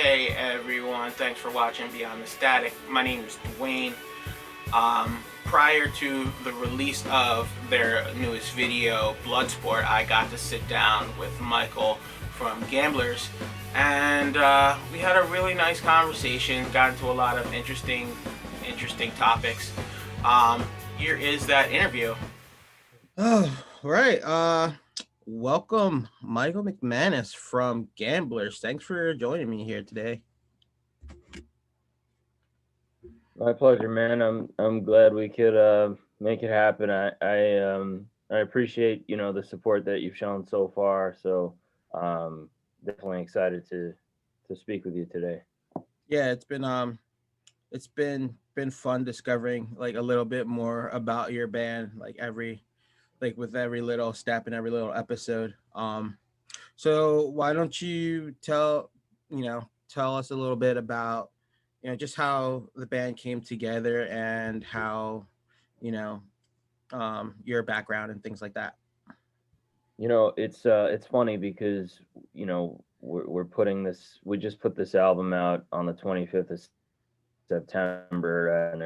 Hey everyone, thanks for watching Beyond the Static. My name is Dwayne. Prior to the release of their newest video, Bloodsport, I got to sit down with Michael from Gamblers, and we had a really nice conversation, got into a lot of interesting topics. Here is that interview. Oh, right. Welcome, Michael McManus from Gamblers. Thanks for joining me here today. My pleasure, man. I'm glad we could make it happen. I appreciate the support that you've shown so far. So um, definitely excited to speak with you today. Yeah, it's been fun discovering like a little bit more about your band, like with every little step and every little episode. So why don't you tell us a little bit about just how the band came together and how you know your background and things like that. It's funny because we're putting this. We just put this album out on the 25th of September, and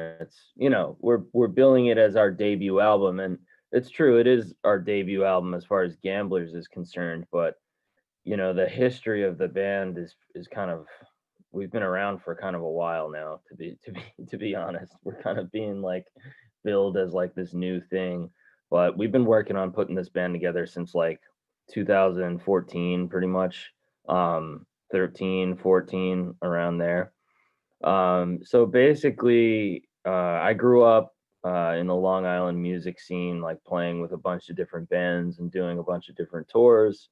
we're billing it as our debut album, and it's true. It is our debut album as far as Gamblers is concerned, but the history of the band is kind of, we've been around for kind of a while now, to be honest. We're kind of being like billed as like this new thing, but we've been working on putting this band together since like 2014 pretty much, 13, 14, around there. So basically, I grew up in the Long Island music scene, like playing with a bunch of different bands and doing a bunch of different tours.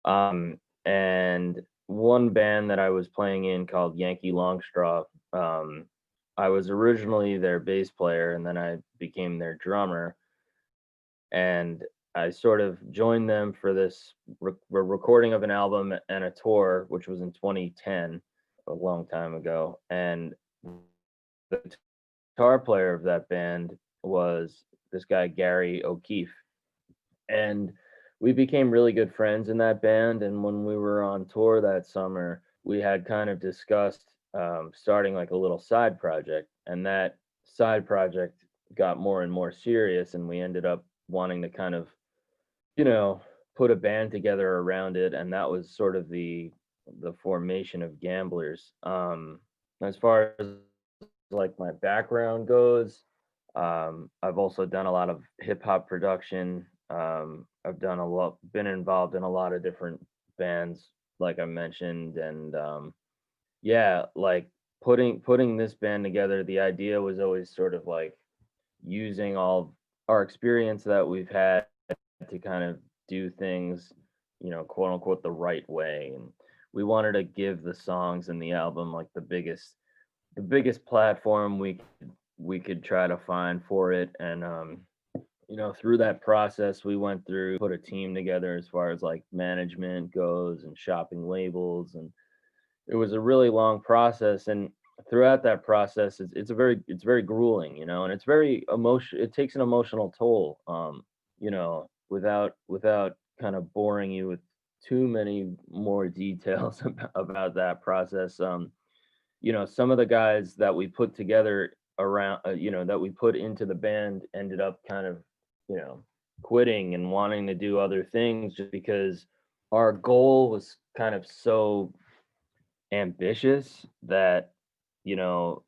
And one band that I was playing in called Yankee Longstraw, I was originally their bass player, and then I became their drummer. And I sort of joined them for this recording of an album and a tour, which was in 2010, a long time ago. And the guitar player of that band was this guy, Gary O'Keefe. And we became really good friends in that band. And when we were on tour that summer, we had kind of discussed starting like a little side project. And that side project got more and more serious. And we ended up wanting to kind of, you know, put a band together around it. And that was sort of the formation of Gamblers. As far as like my background goes, I've also done a lot of hip hop production. I've done a lot, been involved in a lot of different bands, like I mentioned, and yeah, like putting this band together. The idea was always sort of like using all our experience that we've had to kind of do things, quote unquote, the right way, and we wanted to give the songs in the album like the biggest platform we could try to find for it. And through that process we went through, put a team together as far as like management goes and shopping labels, and it was a really long process. And throughout that process, it's very grueling, and it's very emotion it takes an emotional toll, without kind of boring you with too many more details about that process. Some of the guys that we put together around, that we put into the band ended up kind of, you know, quitting and wanting to do other things just because our goal was kind of so ambitious that, you know,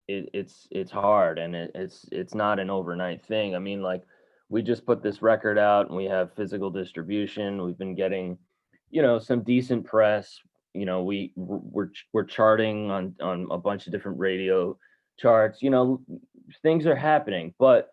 it's hard, and it's not an overnight thing. I mean, like, we just put this record out and we have physical distribution. We've been getting, some decent press. We're charting on a bunch of different radio charts. Things are happening, but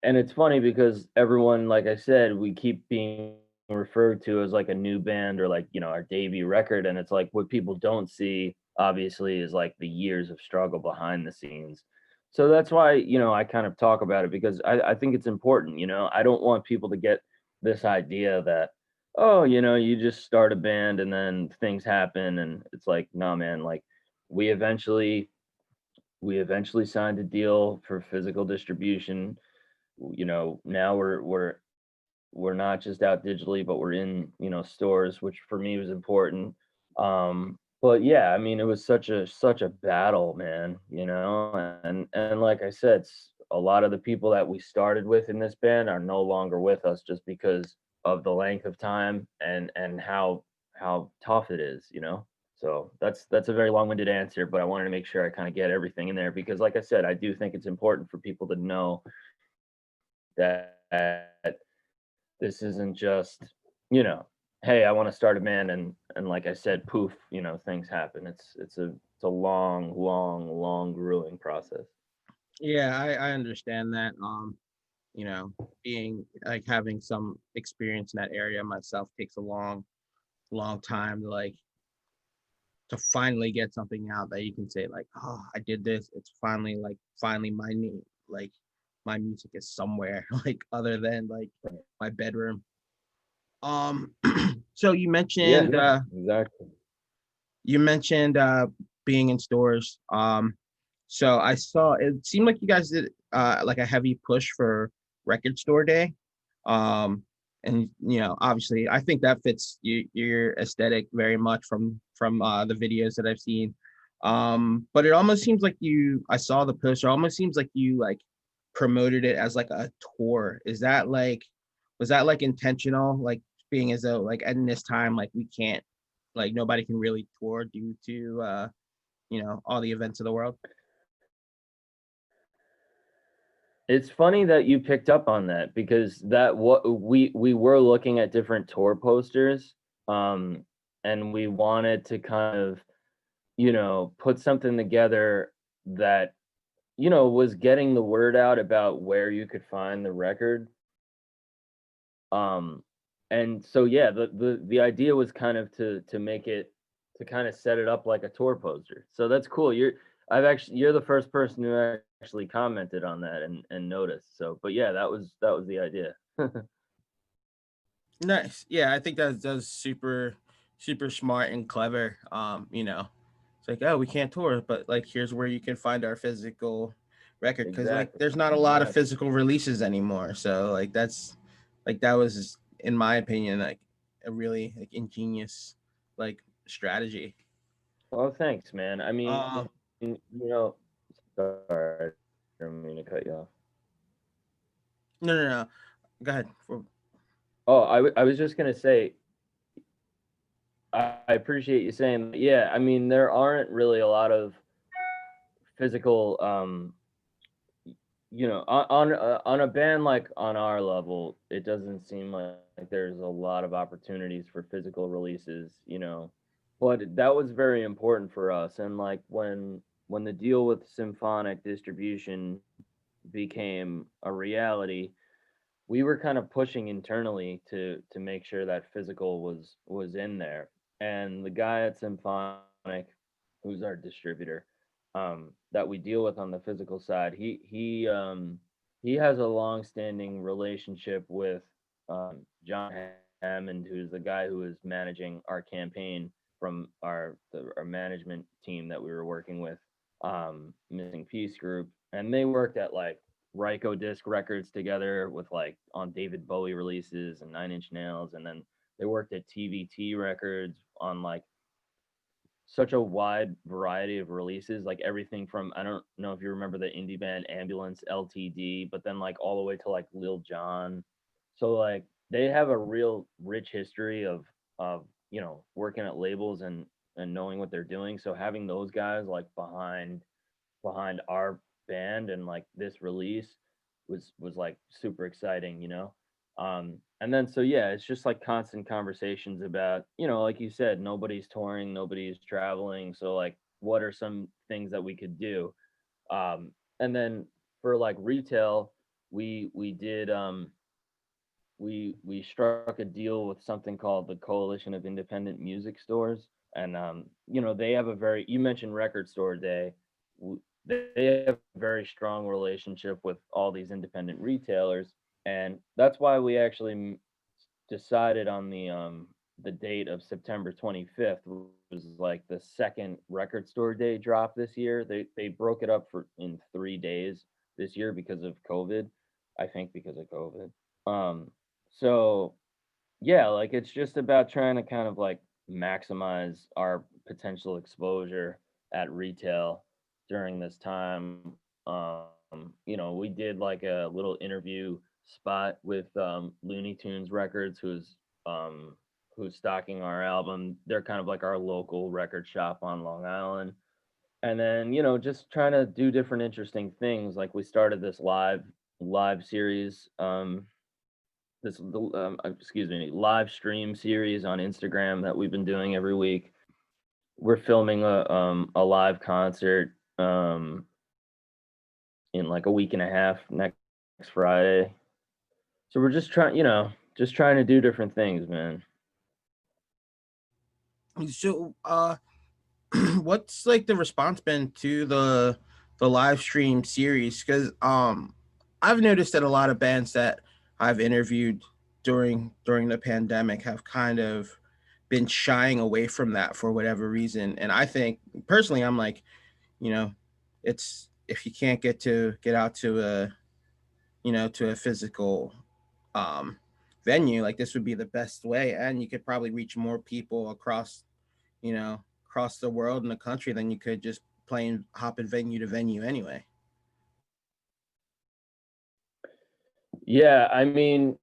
and it's funny because everyone, like I said, we keep being referred to as like a new band or like, our debut record. And it's like what people don't see, obviously, is like the years of struggle behind the scenes. So that's why, I kind of talk about it because I think it's important. I don't want people to get this idea that, oh, you just start a band and then things happen. And it's like, no, man, like we eventually we eventually signed a deal for physical distribution. Now we're not just out digitally, but we're in, stores, which for me was important. But yeah, I mean, it was such a battle, man, you know? And like I said, a lot of the people that we started with in this band are no longer with us just because of the length of time and how tough it is, you know? So that's a very long-winded answer, but I wanted to make sure I kind of get everything in there because like I said, I do think it's important for people to know that this isn't just, you know, hey, I want to start a band and like I said, poof, you know, things happen. It's a long, long, long grueling process. Yeah, I understand that. You know, being like having some experience in that area myself takes a long time to like to finally get something out that you can say like, oh, I did this. It's finally my name. Like my music is somewhere like other than like my bedroom. Um, so Yeah, exactly. you mentioned being in stores. So I saw it seemed like you guys did like a heavy push for Record Store Day. Um, and you know, obviously, I think that fits your aesthetic very much from the videos that I've seen. But it almost seems like I saw the poster. It almost seems like you like promoted it as like a tour. Is that like was that like intentional? Like being as though like in this time like we can't like nobody can really tour due to you know all the events of the world. It's funny that you picked up on that because that what we were looking at different tour posters, um, and we wanted to kind of, you know, put something together that, you know, was getting the word out about where you could find the record. Um, and so yeah, the idea was kind of to make it to kind of set it up like a tour poster. So that's cool. You're the first person who actually commented on that and noticed. So, but yeah, that was the idea. Nice. Yeah, I think that's super smart and clever. You know, it's like, oh, we can't tour, but like here's where you can find our physical record because like Exactly. there's not a lot of Exactly. physical releases anymore. So like that's like that was in my opinion like a really like ingenious like strategy. Well, thanks, man. I mean, Um, you know, sorry, I didn't mean to cut you off. no. Go ahead. Oh, I was just gonna say, I appreciate you saying that. Yeah, I mean, there aren't really a lot of physical, you know, on a band like on our level, it doesn't seem like there's a lot of opportunities for physical releases, you know. But that was very important for us, and like when the deal with symphonic distribution became a reality, we were kind of pushing internally to make sure that physical was in there. And the guy at Symphonic, who's our distributor, that we deal with on the physical side, he has a long-standing relationship with John Hammond, who's the guy who is managing our campaign from our management team that we were working with, Missing Peace Group, and they worked at like Ryko Disc Records together with like on David Bowie releases and Nine Inch Nails, and then they worked at TVT Records on like such a wide variety of releases, like everything from I don't know if you remember the indie band Ambulance LTD, but then like all the way to like Lil Jon. So like they have a real rich history of you know working at labels and knowing what they're doing. So having those guys like behind our band and like this release was like super exciting, you know. And then so yeah, it's just like constant conversations about, you know, like you said, nobody's touring, nobody's traveling, so like what are some things that we could do. And then for like retail, we did we struck a deal with something called the Coalition of Independent Music Stores, and you know they have a very you mentioned Record Store Day. They have a very strong relationship with all these independent retailers, and that's why we actually decided on the date of September 25th was like the second Record Store Day drop this year. They broke it up for in 3 days this year because of COVID. I think because of COVID. So yeah, like it's just about trying to kind of like maximize our potential exposure at retail during this time. We did like a little interview spot with Looney Tunes Records, who's stocking our album. They're kind of like our local record shop on Long Island. And then, just trying to do different interesting things. Like we started this live series, excuse me, live stream series on Instagram that we've been doing every week. We're filming a live concert in like a week and a half next Friday. So we're just trying to do different things, man. So, what's like the response been to the live stream series? Because I've noticed that a lot of bands that I've interviewed during the pandemic have kind of been shying away from that for whatever reason. And I think personally, I'm like, you know, it's if you can't get out to a physical um venue, like this would be the best way, and you could probably reach more people across the world and the country than you could just playing hopping venue to venue anyway. Yeah, I mean,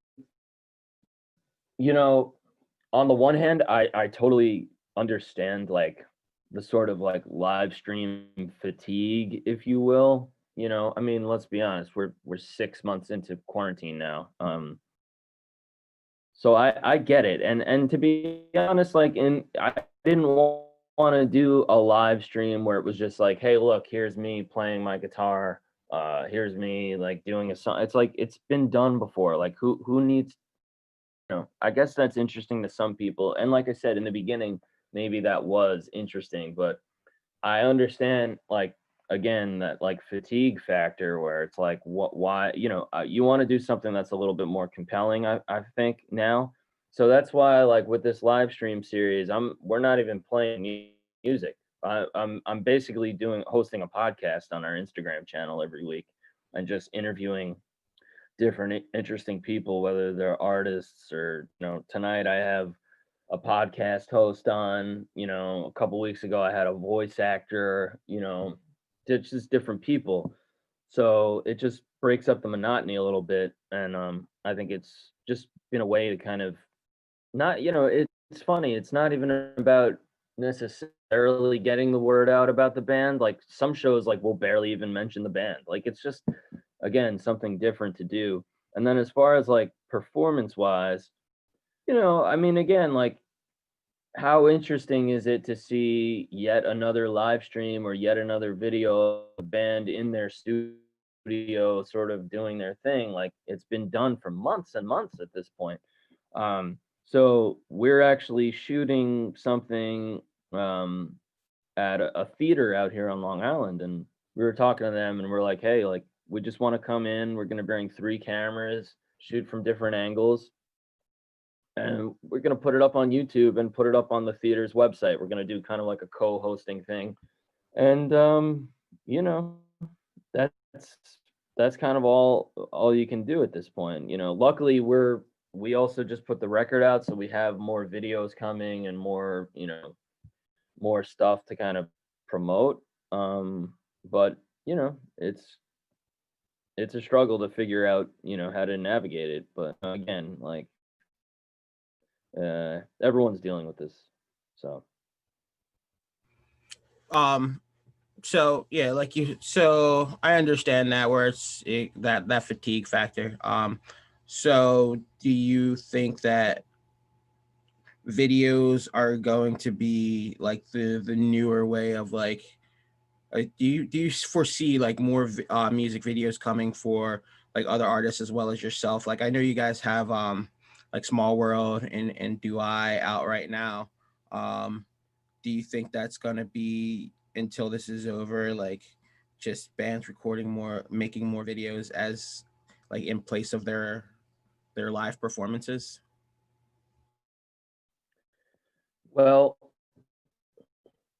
on the one hand, I totally understand like the sort of like live stream fatigue, if you will. I mean, let's be honest, we're 6 months into quarantine now. So I get it. And to be honest, like I didn't want to do a live stream where it was just like, hey, look, here's me playing my guitar. Here's me like doing a song. It's like it's been done before. Like who needs, I guess that's interesting to some people. And like I said in the beginning, maybe that was interesting, but I understand, like, again, that like fatigue factor where it's like, why, you want to do something that's a little bit more compelling, I think now. So that's why, like, with this live stream series, we're not even playing music. I'm basically hosting a podcast on our Instagram channel every week and just interviewing different interesting people, whether they're artists or, tonight I have a podcast host on. A couple weeks ago I had a voice actor. It's just different people, so it just breaks up the monotony a little bit. And I think it's just been a way to kind of not, it's funny, it's not even about necessarily getting the word out about the band. Like some shows like will barely even mention the band. Like it's just, again, something different to do. And then as far as like performance wise, I mean, again, like how interesting is it to see yet another live stream or yet another video of a band in their studio sort of doing their thing? Like it's been done for months and months at this point. So we're actually shooting something at a theater out here on Long Island, and we were talking to them and we're like, hey, like we just want to come in, we're going to bring 3 cameras, shoot from different angles, and we're going to put it up on YouTube and put it up on the theater's website. We're going to do kind of like a co-hosting thing. And you know, that's that's kind of all you can do at this point. Luckily we also just put the record out, so we have more videos coming and more, more stuff to kind of promote. But it's a struggle to figure out, how to navigate it. But again, like everyone's dealing with this. So Um, so yeah, so I understand that where that fatigue factor. So do you think that videos are going to be like the newer way of do you foresee like more music videos coming for like other artists as well as yourself? Like I know you guys have like Small World and Do I out right now. Um, do you think that's gonna be until this is over, like just bands recording more, making more videos as like in place of their live performances? well,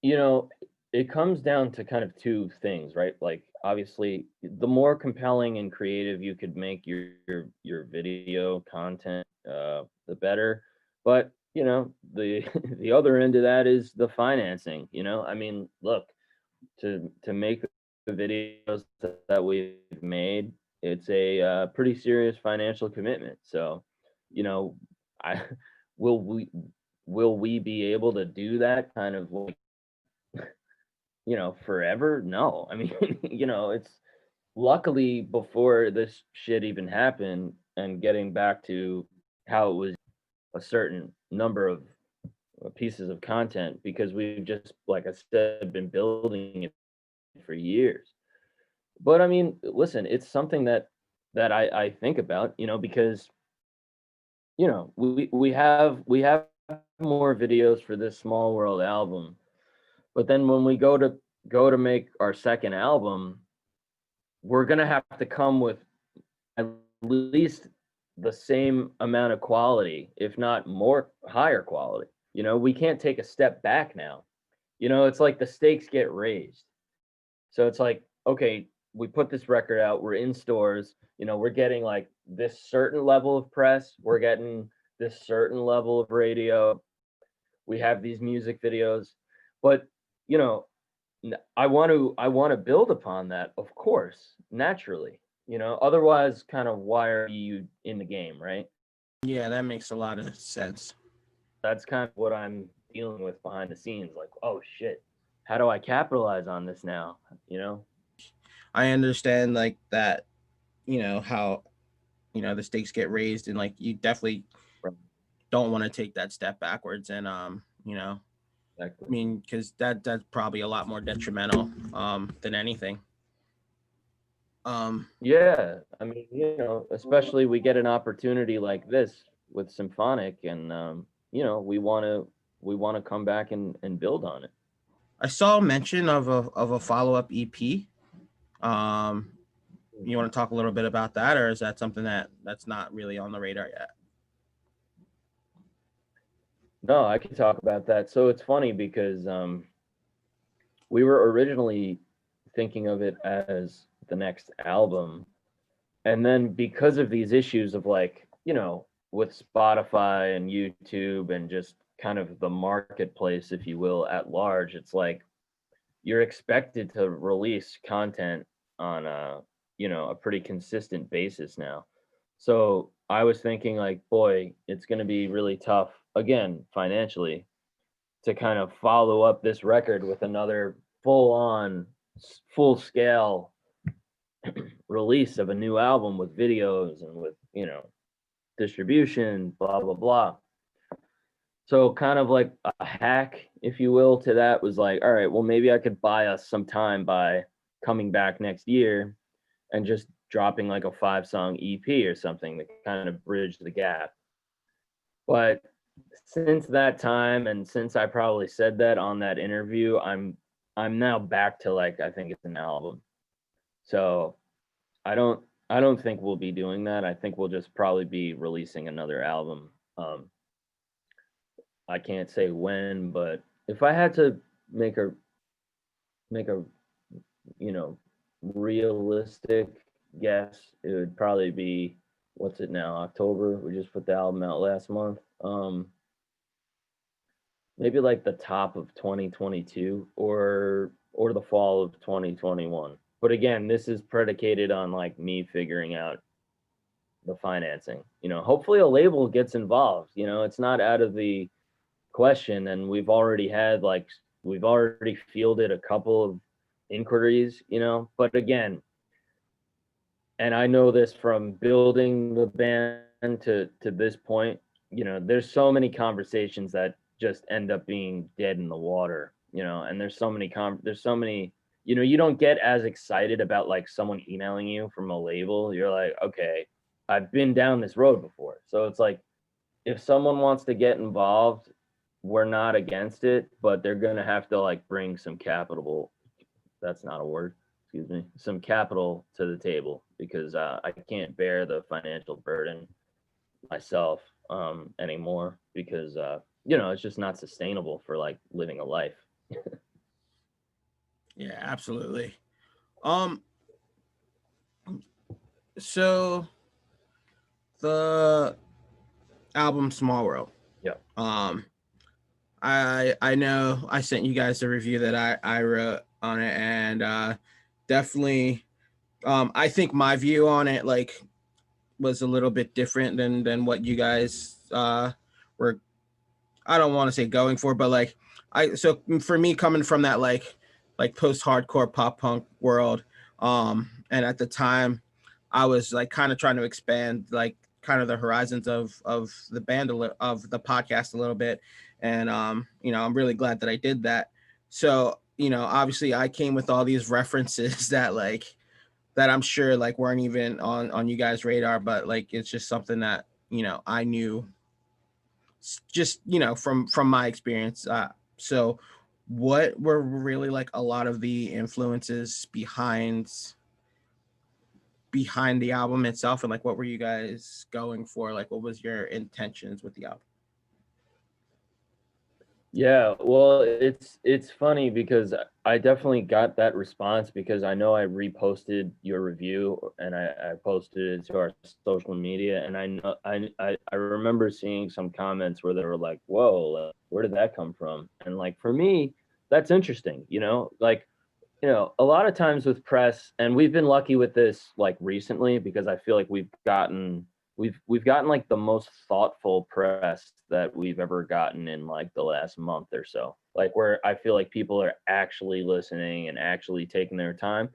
you know, it comes down to kind of two things, right? Like obviously, the more compelling and creative you could make your video content, the better. But you know, the the other end of that is the financing, you know. I mean, look, to make the videos that we've made, it's a pretty serious financial commitment. So, you know, I will we will we be able to do that kind of like, you know, forever? No. I mean, you know, it's luckily before this shit even happened, and getting back to how it was a certain number of pieces of content, because we've just, like I said, been building it for years. But I mean, listen, it's something that I think about, you know, because you know we have more videos for this Small World album, but then when we go to make our second album, we're gonna have to come with at least the same amount of quality, if not more higher quality. You know, we can't take a step back now. You know, it's like the stakes get raised. So it's like, okay, we put this record out, we're in stores, you know, we're getting like this certain level of press, we're getting this certain level of radio, we have these music videos, but you know, I want to build upon that, of course, naturally. You know, otherwise, kind of why are you in the game, right? Yeah, that makes a lot of sense. That's kind of what I'm dealing with behind the scenes. Like, oh shit, how do I capitalize on this now? You know? I understand like that, how, the stakes get raised and like you definitely Right. don't want to take that step backwards and I Exactly. mean, because that's probably a lot more detrimental than anything. Um Yeah, I mean, you know, especially we get an opportunity like this with Symphonic, and you know, we want to come back and build on it. I saw mention of a follow-up EP. Um you want to talk a little bit about that, or is that something that's not really on the radar yet? No, I can talk about that. So it's funny because we were originally thinking of it as the next album, and then because of these issues of, like, you know, with Spotify and YouTube and just kind of the marketplace, if you will, at large, it's like you're expected to release content on a, you know, a pretty consistent basis now. So I was thinking, like, boy, it's going to be really tough again financially to kind of follow up this record with another full on, full scale release of a new album with videos and with, you know, distribution, blah blah blah. So kind of like a hack, if you will, to that was like, all right, well, maybe I could buy us some time by coming back next year and just dropping like a 5 song EP or something to kind of bridge the gap. But since that time, and since I probably said that on that interview, I'm now back to, like, I think it's an album. So I don't I don't think we'll be doing that. I think we'll just probably be releasing another album. I can't say when, but if I had to make a make a you know realistic guess, it would probably be, what's it now, October. We just put the album out last month. Maybe like the top of 2022, or the fall of 2021. But again, this is predicated on like me figuring out the financing. You know, hopefully a label gets involved. You know, it's not out of the question, and we've already fielded a couple of inquiries, you know. But again, and I know this from building the band to this point, you know, there's so many conversations that just end up being dead in the water, you know. And there's so many, you know, you don't get as excited about like someone emailing you from a label. You're like, okay, I've been down this road before. So it's like, if someone wants to get involved, we're not against it, but they're going to have to like bring some capital. That's not a word. Excuse me. Some capital to the table, because I can't bear the financial burden myself anymore, because you know, it's just not sustainable for like living a life. Yeah, absolutely. Um so the album Small World. Yeah. Um, I know I sent you guys the review that I wrote on it, and definitely I think my view on it like was a little bit different than what you guys were, I don't want to say going for, but like so for me coming from that like post hardcore pop punk world, and at the time I was like kind of trying to expand like kind of the horizons of the band of the podcast a little bit, and you know, I'm really glad that I did that. So you know, obviously I came with all these references that I'm sure like weren't even on you guys radar, but like it's just something that you know I knew just you know from my experience. So what were really like a lot of the influences behind the album itself, and like what were you guys going for, like what was your intentions with the album? Yeah, well, it's funny because I definitely got that response because I know I reposted your review and I posted it to our social media, and I know I remember seeing some comments where they were like, "Whoa, like, where did that come from?" And like for me, that's interesting, you know, like a lot of times with press, and we've been lucky with this like recently because I feel like we've gotten like the most thoughtful press that we've ever gotten in like the last month or so. Like where I feel like people are actually listening and actually taking their time.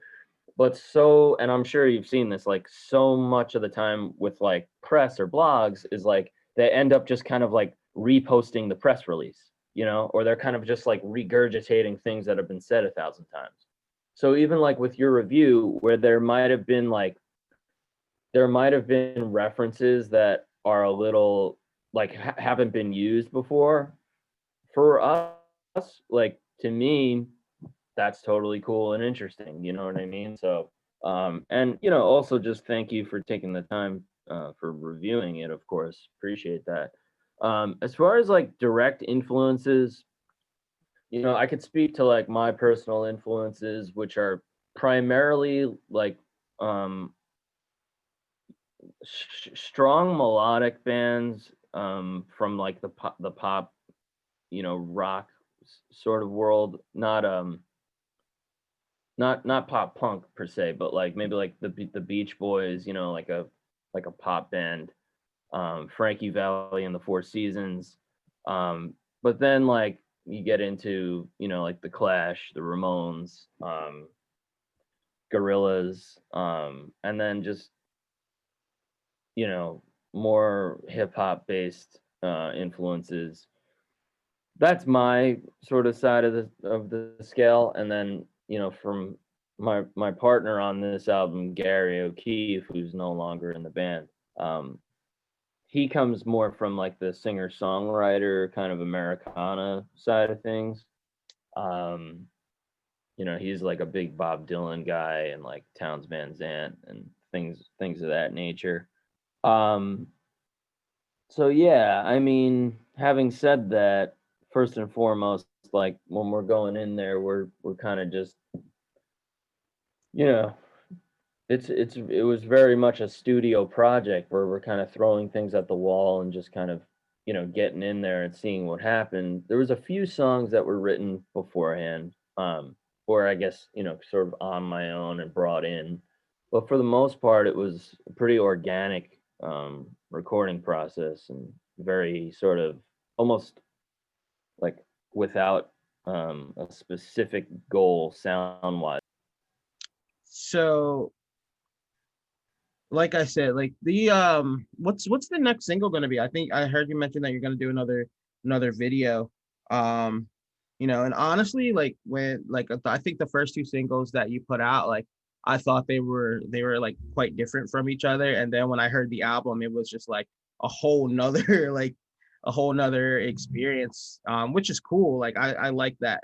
But so, and I'm sure you've seen this, like so much of the time with like press or blogs is like they end up just kind of like reposting the press release, or they're kind of just like regurgitating things that have been said 1,000 times. So even like with your review, where there might have been references that are a little like haven't been used before for us, like to me, that's totally cool and interesting. You know what I mean? So, and also just thank you for taking the time for reviewing it. Of course, appreciate that. As far as like direct influences, I could speak to like my personal influences, which are primarily like um, strong melodic bands from like the pop, rock sort of world, not pop punk per se, but like maybe like the Beach Boys, like a pop band, Frankie Valli and the Four Seasons. But then like you get into like the Clash, the Ramones, Gorillas, and then just you know more hip hop based influences. That's my sort of side of the scale, and then from my partner on this album, Gary O'Keefe, who's no longer in the band. um he comes more from like the singer songwriter kind of Americana side of things. um he's like a big Bob Dylan guy and like Townes Van Zandt and things of that nature. um So yeah, I mean, having said that, first and foremost, like when we're going in there, we're kind of just, you know, it was very much a studio project where we're kind of throwing things at the wall and just kind of, getting in there and seeing what happened. There was a few songs that were written beforehand, or I guess, sort of on my own and brought in. But for the most part, it was a pretty organic recording process and very sort of almost like without a specific goal sound wise. So like I said, like the what's the next single going to be? I think I heard you mention that you're going to do another video. um you know, and honestly like when like I think the first two singles that you put out, like I thought they were like quite different from each other, and then when I heard the album it was just like a whole nother like a whole nother experience, which is cool. Like I like that.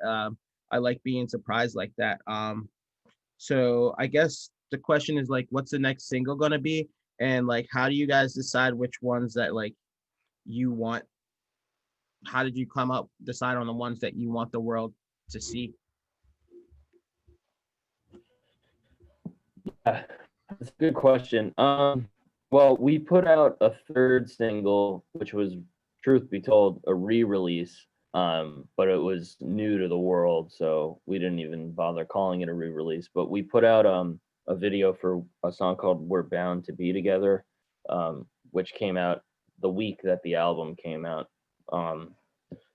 I like being surprised like that. So I guess the question is like, what's the next single gonna be, and like, how do you guys decide which ones that like you want? How did you come up decide on the ones that you want the world to see? Yeah, that's a good question. Well, we put out a third single, which was truth be told, a re-release, but it was new to the world, so we didn't even bother calling it a re-release. But we put out a video for a song called "We're Bound to Be Together," which came out the week that the album came out.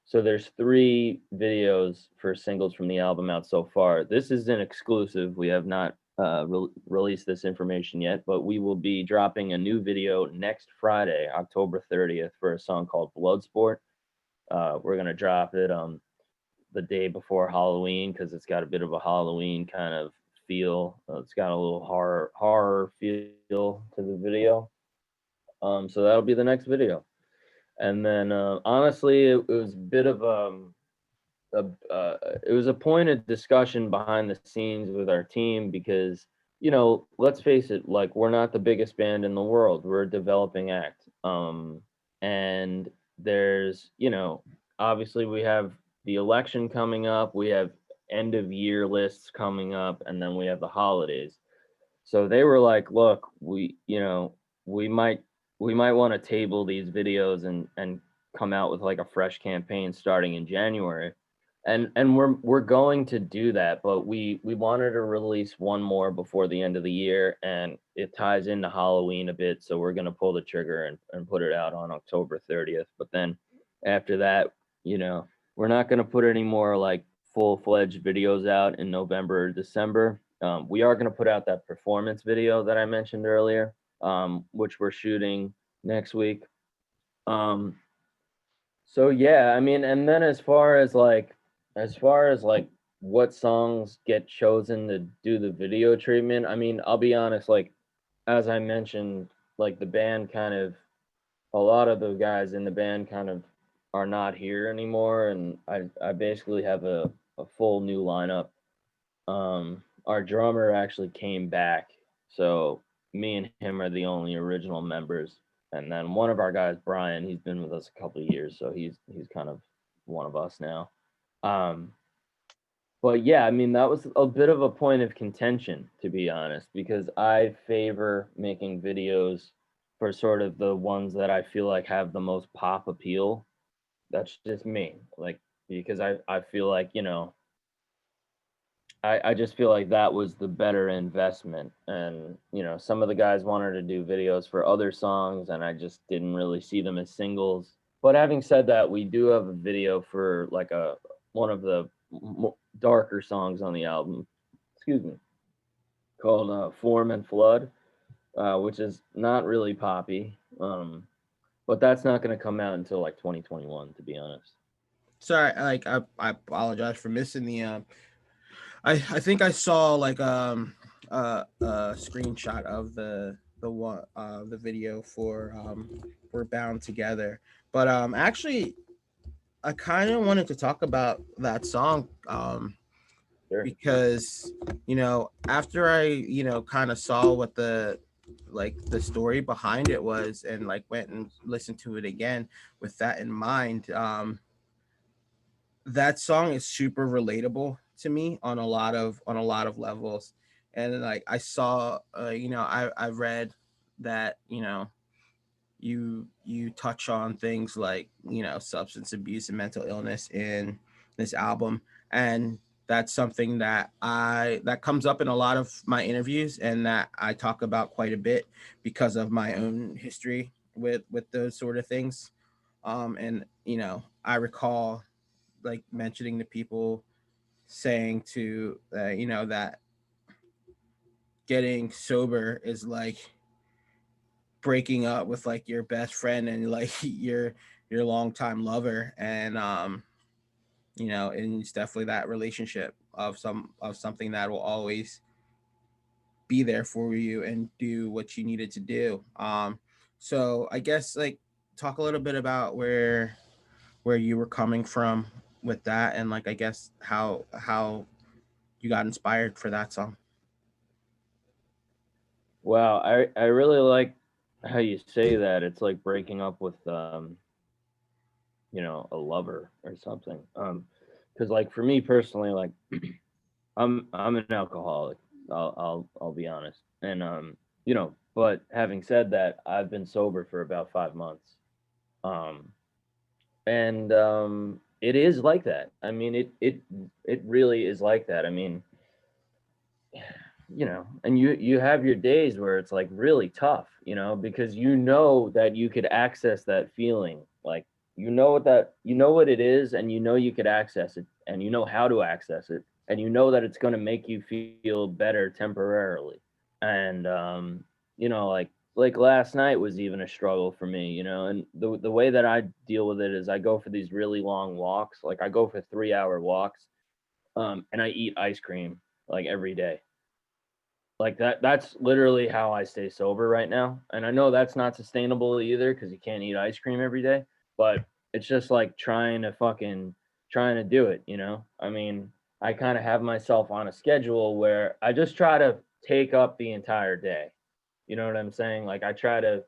So there's 3 videos for singles from the album out so far. This is an exclusive. We have not released this information yet, but we will be dropping a new video next Friday, October 30th, for a song called Bloodsport. We're gonna drop it the day before Halloween because it's got a bit of a Halloween kind of feel. It's got a little horror feel to the video. So that'll be the next video. And then honestly, it was a bit of it was a point of discussion behind the scenes with our team because, you know, let's face it, like we're not the biggest band in the world. We're a developing act. And there's, you know, obviously we have the election coming up, we have end of year lists coming up, and then we have the holidays. So they were like, look, you know, we might want to table these videos and come out with like a fresh campaign starting in January. And we're going to do that, but we wanted to release one more before the end of the year, and it ties into Halloween a bit, so we're gonna pull the trigger and put it out on October 30th. But then after that, you know, we're not gonna put any more like full-fledged videos out in November or December. We are gonna put out that performance video that I mentioned earlier, which we're shooting next week. So yeah, I mean, and then as far as like what songs get chosen to do the video treatment, I mean, I'll be honest, like as I mentioned, like the band kind of a lot of the guys in the band kind of are not here anymore, and I basically have a full new lineup. Our drummer actually came back, so me and him are the only original members. And then one of our guys, Brian, he's been with us a couple of years, so he's kind of one of us now. Um, but yeah, I mean that was a bit of a point of contention, to be honest, because I favor making videos for sort of the ones that I feel like have the most pop appeal. That's just me, like because I feel like, you know, I just feel like that was the better investment. And, you know, some of the guys wanted to do videos for other songs, and I just didn't really see them as singles. But having said that, we do have a video for like one of the darker songs on the album, excuse me, called Form and Flood, which is not really poppy. But that's not going to come out until like 2021, to be honest. Sorry, like I apologize for missing the I think I saw like a screenshot of the one the video for We're Bound Together. But actually I kind of wanted to talk about that song Sure. because, you know, after I, you know, kind of saw what the like the story behind it was and like went and listened to it again with that in mind, that song is super relatable to me on a lot of levels. And like I saw you know, I read that, you know, you touch on things like, you know, substance abuse and mental illness in this album. And that's something that comes up in a lot of my interviews and that I talk about quite a bit because of my own history with those sort of things. And you know, I recall like mentioning to people, saying to you know, that getting sober is like breaking up with like your best friend and like your longtime lover. And you know, and it's definitely that relationship of something that will always be there for you and do what you needed to do. So I guess like talk a little bit about where you were coming from with that, and like I guess how you got inspired for that song. Wow, I really like how you say that. It's like breaking up with you know, a lover or something. Because like for me personally, like I'm an alcoholic. I'll be honest. And you know, but having said that, I've been sober for about 5 months. Um, And it is like that. I mean, it really is like that. I mean, and you have your days where it's like really tough, because you know that you could access that feeling. Like, you know what it is, and you could access it, and you know how to access it, and you know that it's going to make you feel better temporarily. And like last night was even a struggle for me, and the way that I deal with it is I go for these really long walks. Like, I go for 3-hour walks, and I eat ice cream like every day. Like, that's literally how I stay sober right now. And I know that's not sustainable either, because you can't eat ice cream every day, but it's just like trying to do it, I mean, I kind of have myself on a schedule where I just try to take up the entire day. You know what I'm saying? Like, I try to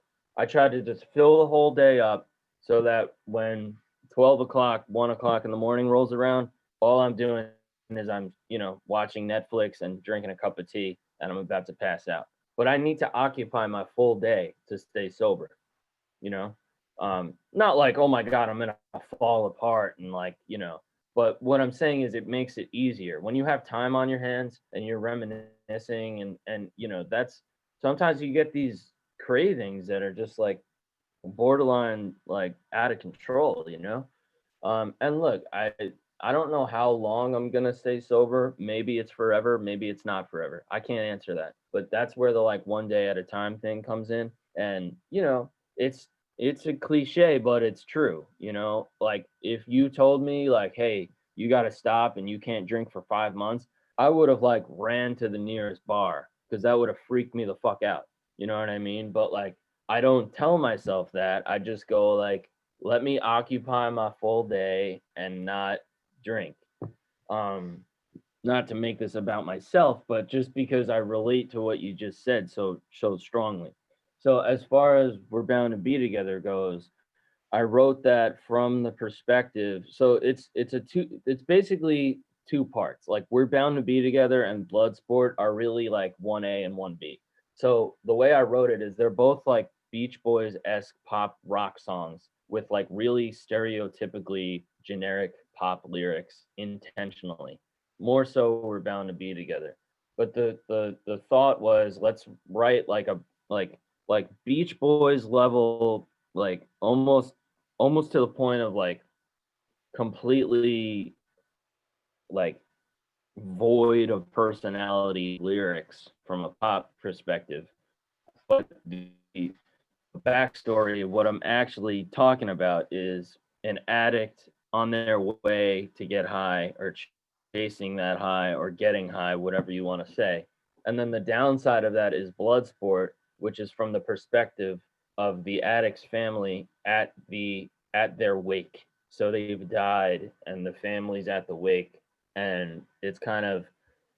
just fill the whole day up, so that when 12 o'clock, 1 o'clock in the morning rolls around, all I'm doing is I'm, watching Netflix and drinking a cup of tea, and I'm about to pass out. But I need to occupy my full day to stay sober, you know? Not like, oh my God, I'm gonna fall apart and, like, but what I'm saying is it makes it easier. When you have time on your hands and you're reminiscing, and that's sometimes you get these cravings that are just like borderline, like, out of control, and look, I don't know how long I'm gonna stay sober. Maybe it's forever, maybe it's not forever. I can't answer that. But that's where the, like, one day at a time thing comes in. And it's it's a cliche, but it's true. Like, if you told me, like, hey, you gotta stop and you can't drink for 5 months, I would have, like, ran to the nearest bar, because that would have freaked me the fuck out. You know what I mean? But, like, I don't tell myself that. I just go, like, let me occupy my full day and not drink. Um, Not to make this about myself, but just because I relate to what you just said so strongly. So, as far as We're Bound to Be Together goes, I wrote that from the perspective. So it's basically two parts. Like, We're Bound to Be Together and Bloodsport are really like 1A and 1B. So the way I wrote it is they're both like Beach Boys-esque pop rock songs with, like, really stereotypically generic pop lyrics intentionally. More so We're Bound to Be Together. But the thought was, let's write like a like Beach Boys level, like, almost to the point of, like, completely, like, void of personality lyrics from a pop perspective. But the backstory of what I'm actually talking about is an addict on their way to get high, or chasing that high, or getting high, whatever you want to say. And then the downside of that is Bloodsport, which is from the perspective of the addict's family at their wake. So they've died and the family's at the wake, and it's kind of,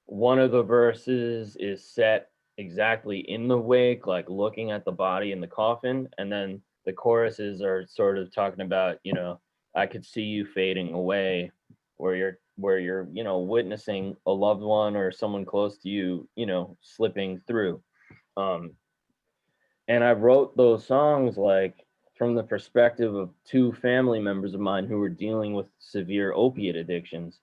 one of the verses is set exactly in the wake, like looking at the body in the coffin, and then the choruses are sort of talking about, I could see you fading away, where you're witnessing a loved one or someone close to you, slipping through. Um, and I wrote those songs, like, from the perspective of two family members of mine who were dealing with severe opiate addictions.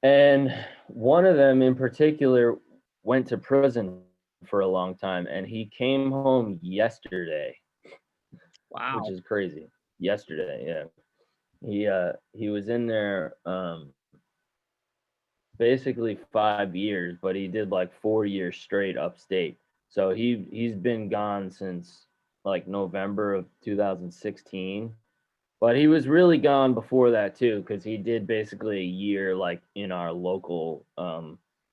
And one of them in particular went to prison for a long time, and he came home yesterday, which Wow. is crazy. Yesterday, yeah. He was in there basically 5 years, but he did like 4 years straight upstate. So he's been gone since like November of 2016. But he was really gone before that too, because he did basically a year, like, in our local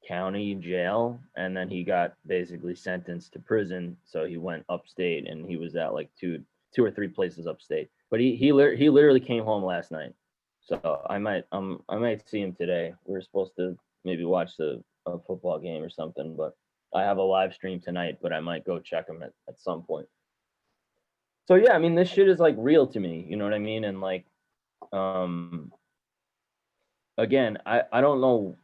county jail, and then he got basically sentenced to prison. So he went upstate, and he was at like two or three places upstate. But he literally came home last night. So I might see him today. We were supposed to maybe watch a football game or something, but I have a live stream tonight. But I might go check him at some point. So yeah, I mean, this shit is like real to me, you know what I mean? And, like, um again, I don't know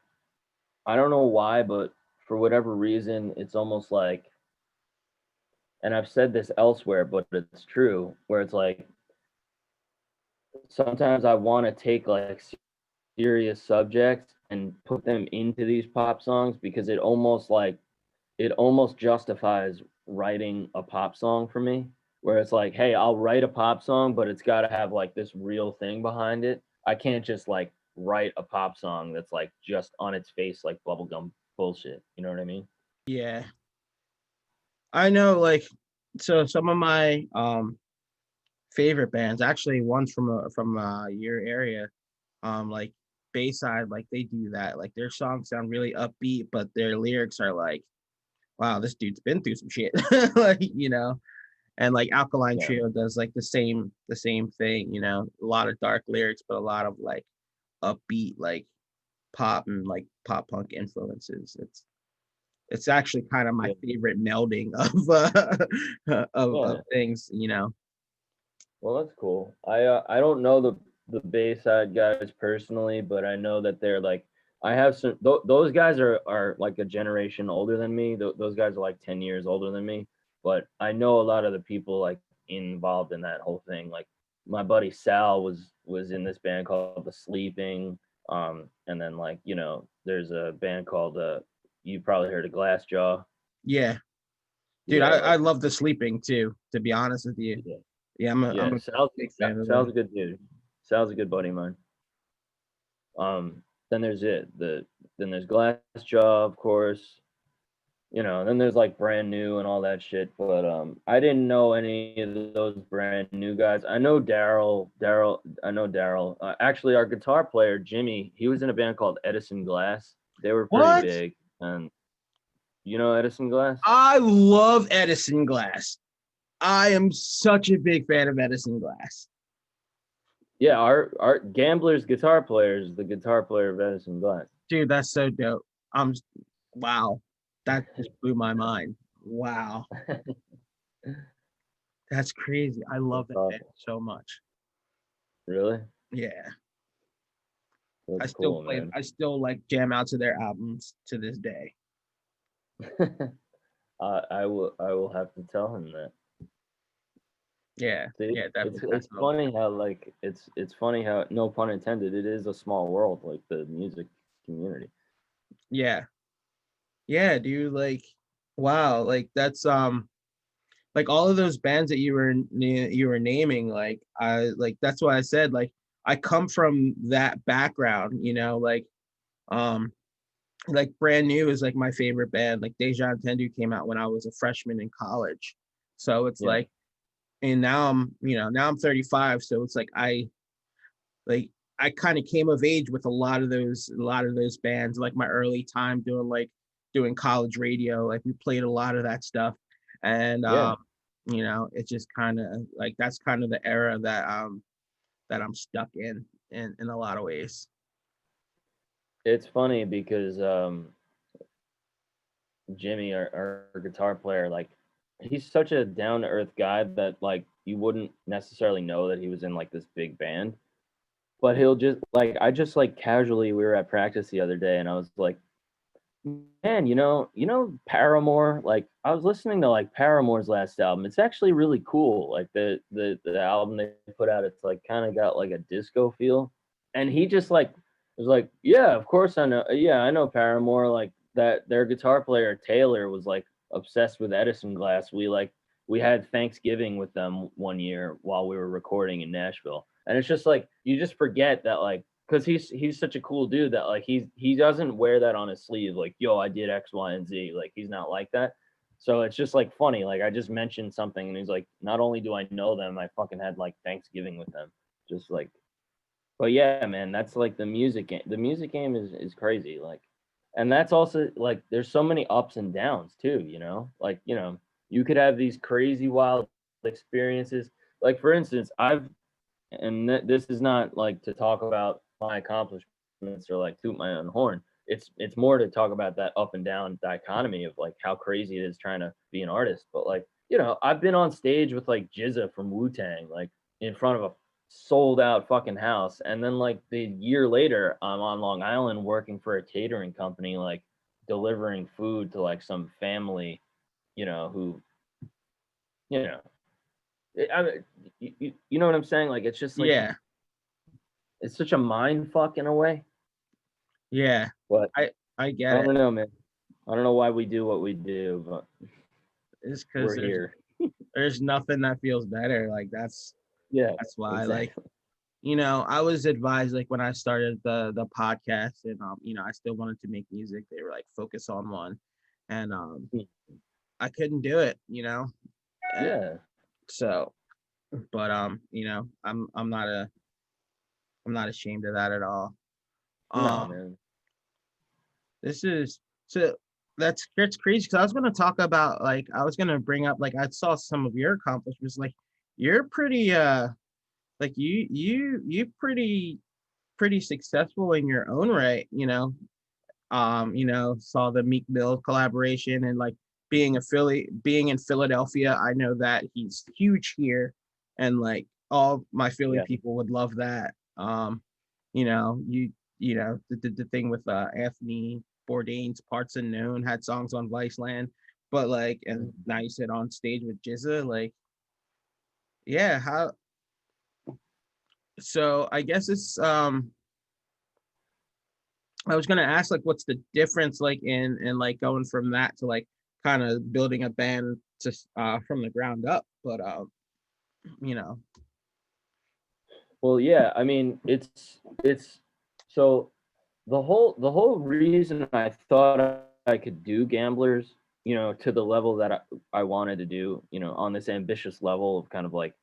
why, but for whatever reason, it's almost like, and I've said this elsewhere, but it's true, where it's like sometimes I want to take like serious subjects and put them into these pop songs because it almost justifies writing a pop song for me, where it's like, hey, I'll write a pop song, but it's got to have like this real thing behind it. I can't just like write a pop song that's like just on its face like bubblegum bullshit. You know what I mean? Yeah. I know, like, so some of my favorite bands, actually one's from your area, like Bayside, like they do that. Like their songs sound really upbeat, but their lyrics are like, wow, this dude's been through some shit. Like, and like Alkaline Yeah. Trio does like the same thing, a lot of dark lyrics, but a lot of like upbeat, like pop and like pop punk influences. It's actually kind of my Yeah. favorite melding of of Yeah. things. Well, that's cool. I don't know the Bayside guys personally, but I know that they're like I have some those guys are like a generation older than me. Those guys are like 10 years older than me, but I know a lot of the people like involved in that whole thing. Like my buddy Sal was in this band called The Sleeping, and then like there's a band called you probably heard of Glassjaw. Yeah, dude, Yeah, I like love the sleeping too, to be honest with you. yeah. Yeah, I'm a I'm Yeah, a big fan of Sal's them. a good dude. Sal's a good buddy of mine. Then there's then there's Glassjaw, of course. Then there's like brand new and all that shit. But I didn't know any of those brand new guys. I know Daryl. I know Daryl. Actually, our guitar player Jimmy, he was in a band called Edison Glass. They were pretty What? big. And you know Edison Glass? I love Edison Glass. I am such a big fan of Edison Glass. Yeah, our Gambler's guitar player is the guitar player of Edison Glass. Dude, that's so dope. I'm wow. That just blew my mind. Wow. That's crazy. I love That's that band awesome. so much. Really? Yeah. I That's still cool, play man. I still like jam out to their albums to this day. I will have to tell him that. Yeah. See, Yeah, it's definitely pass it's it on. funny how like it's funny how, no pun intended, it is a small world, like the music community. Yeah. Yeah, dude, like wow, like that's like all of those bands that you were naming, like I like that's why I said like I come from that background, um like Brand New is like my favorite band. Like Deja Entendu came out when I was a freshman in college. So it's Yeah, like, and now I'm 35, so it's like I kind of came of age with a lot of those bands, like my early time doing college radio. Like we played a lot of that stuff. And yeah. it's just kind of like that's kind of the era that I'm stuck in a lot of ways. It's funny because Jimmy, our guitar player, like he's such a down to earth guy that like you wouldn't necessarily know that he was in like this big band. But he'll just like I just like casually we were at practice the other day and I was like, man, Paramore, like I was listening to like Paramore's last album. It's actually really cool. Like the album they put out, it's like kind of got like a disco feel. And he just like was like, yeah, of course I know. Yeah, I know Paramore. Like that their guitar player Taylor was like obsessed with Edison Glass. We had Thanksgiving with them one year while we were recording in Nashville. And it's just like you just forget that like because he's such a cool dude that like he doesn't wear that on his sleeve like yo I did X Y and Z, like he's not like that. So it's just like funny, like I just mentioned something and he's like, not only do I know them, I fucking had like Thanksgiving with them, just like. But yeah, man, that's like the music game is crazy, like. And that's also like there's so many ups and downs too, like you could have these crazy wild experiences, like for instance this is not like to talk about my accomplishments or like toot my own horn. It's more to talk about that up and down dichotomy of like how crazy it is trying to be an artist. But like, I've been on stage with like Jizza from Wu-Tang, like in front of a sold out fucking house. And then like the year later, I'm on Long Island working for a catering company, like delivering food to like some family, who, you know, I mean, you know what I'm saying? Like, it's just like Yeah. it's such a mind fuck in a way. Yeah, But I get I it. don't know, man. I don't know why we do what we do, but It's because we're here. there's nothing that feels better. Like Yeah, that's why. Like, exactly. I was advised, like, when I started the podcast, and I still wanted to make music. They were like, focus on one, and I couldn't do it. And Yeah. so, but I'm not ashamed of that at all. No, Um, man. this is so that's crazy, because I was gonna talk about, like, I was gonna bring up, like, I saw some of your accomplishments. Like, you're pretty like you pretty successful in your own right. Saw the Meek Mill collaboration, and, like, being in Philadelphia, I know that he's huge here, and, like, all my Philly Yeah. people would love that. The thing with Anthony Bourdain's Parts Unknown had songs on Viceland, but, like, and now you sit on stage with Jizza, like, yeah, how so I guess it's I was gonna ask, like, what's the difference, like, in like going from that to, like, kind of building a band to from the ground up, but you know, Well, yeah, I mean, it's so the whole reason I thought I could do Gamblers, to the level that I wanted to do, on this ambitious level of kind of like,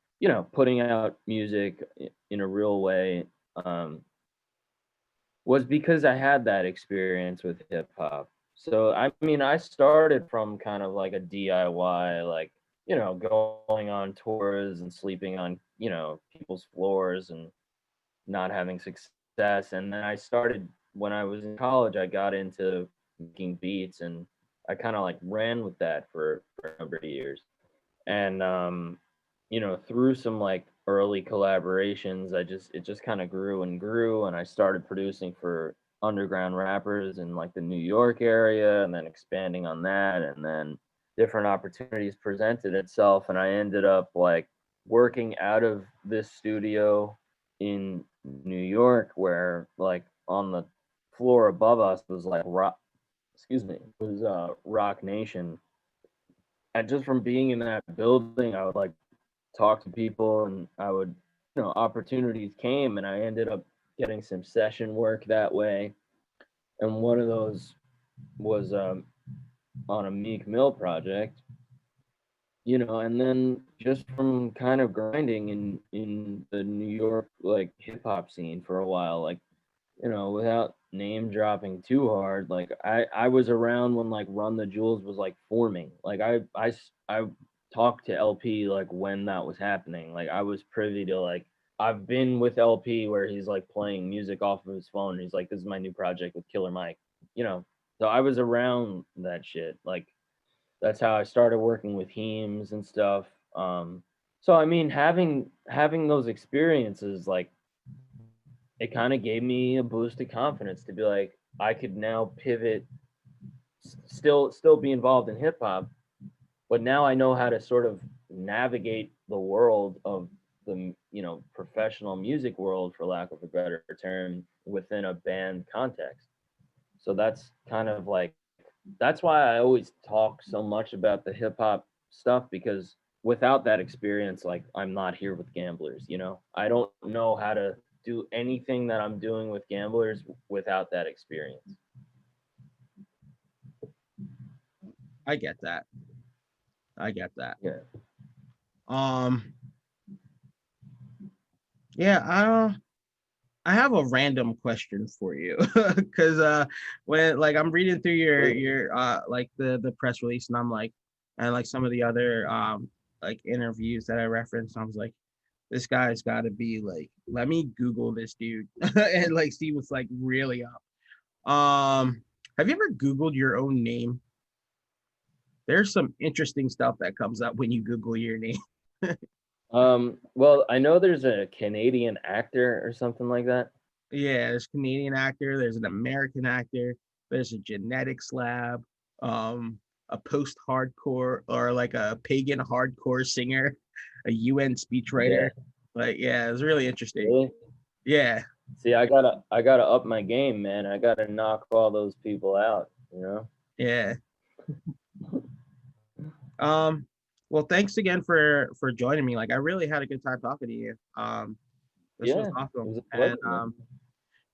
putting out music in a real way, um, was because I had that experience with hip hop. So I mean, I started from kind of like a DIY, like, going on tours and sleeping on, people's floors and not having success. And then I started when I was in college, I got into making beats, and I kind of like ran with that for a number of years. And through some like early collaborations, it just kind of grew and grew, and I started producing for underground rappers in like the New York area, and then expanding on that, and then different opportunities presented itself, and I ended up like working out of this studio in New York, where like on the floor above us was like rock, excuse me, was Rock Nation. And just from being in that building, I would like talk to people, and I would, opportunities came, and I ended up getting some session work that way. And one of those was on a Meek Mill project, and then just from kind of grinding in the New York like hip hop scene for a while, like, without name dropping too hard, like I was around when like Run the Jewels was like forming. Like I talked to LP like when that was happening. Like I was privy to like I've been with LP where he's like playing music off of his phone. And he's like, "This is my new project with Killer Mike," you know. So I was around that shit. Like that's how I started working with Heems and stuff. So I mean, having those experiences, like it kind of gave me a boost of confidence to be like, I could now pivot, still be involved in hip hop, but now I know how to sort of navigate the world of the professional music world, for lack of a better term, within a band context. So that's kind of like that's why I always talk so much about the hip hop stuff, because without that experience, like I'm not here with Gamblers, I don't know how to do anything that I'm doing with Gamblers without that experience. I get that. I get that. Yeah. Um, yeah, I have a random question for you, because when, like, I'm reading through your like the press release, and I'm like, and like some of the other like interviews that I referenced, I was like, this guy's got to be like, let me Google this dude and like see what's like really up. Have you ever Googled your own name? There's some interesting stuff that comes up when you Google your name. Well, I know there's a Canadian actor or something like that. Yeah, there's a Canadian actor, there's an American actor, there's a genetics lab, a post-hardcore, or like a pagan hardcore singer, a UN speechwriter. Yeah. Like, yeah, it's really interesting. Really? Yeah. See, I gotta up my game, man. I gotta knock all those people out, you know? Yeah. Well, thanks again for joining me. Like, I really had a good time talking to you. This was Yeah, it awesome. was a And pleasure, man.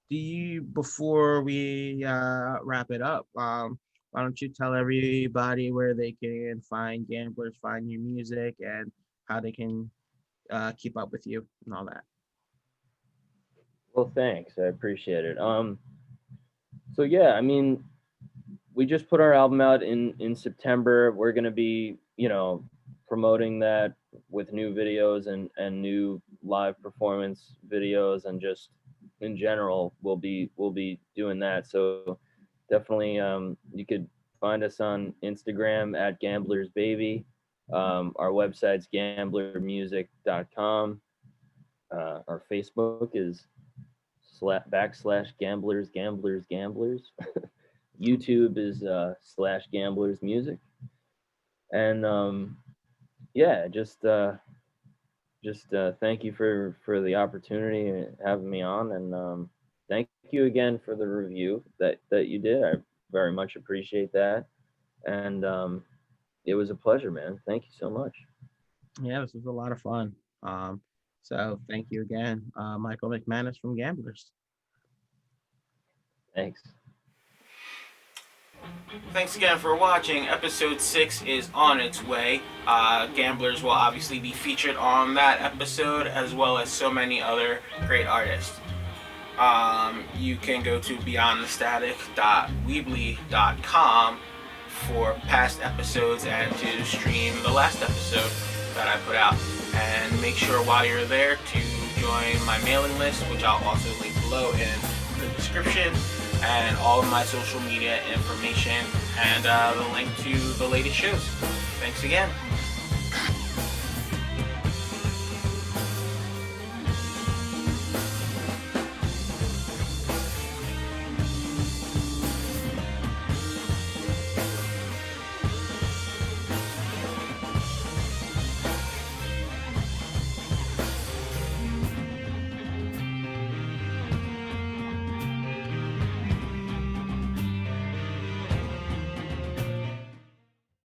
do you, before we wrap it up, why don't you tell everybody where they can find Gamblers, find your music, and how they can keep up with you and all that? Well, thanks. I appreciate it. So yeah, I mean, we just put our album out in September. We're gonna be, promoting that with new videos and new live performance videos, and just in general, we'll be doing that. So definitely, you could find us on Instagram at Gamblers Baby. Our website's gamblermusic.com. Our Facebook is /gamblers. YouTube is /gamblers music. And yeah, just thank you for the opportunity and having me on, and thank you again for the review that you did. I very much appreciate that, and it was a pleasure, man. Thank you so much. Yeah, this was a lot of fun. So thank you again, Michael McManus from Gamblers. Thanks. Thanks again for watching. Episode 6 is on its way. Gamblers will obviously be featured on that episode, as well as so many other great artists. You can go to beyondthestatic.weebly.com for past episodes and to stream the last episode that I put out. And make sure while you're there to join my mailing list, which I'll also link below in the description, and all of my social media information, and the link to the latest shows. Thanks again.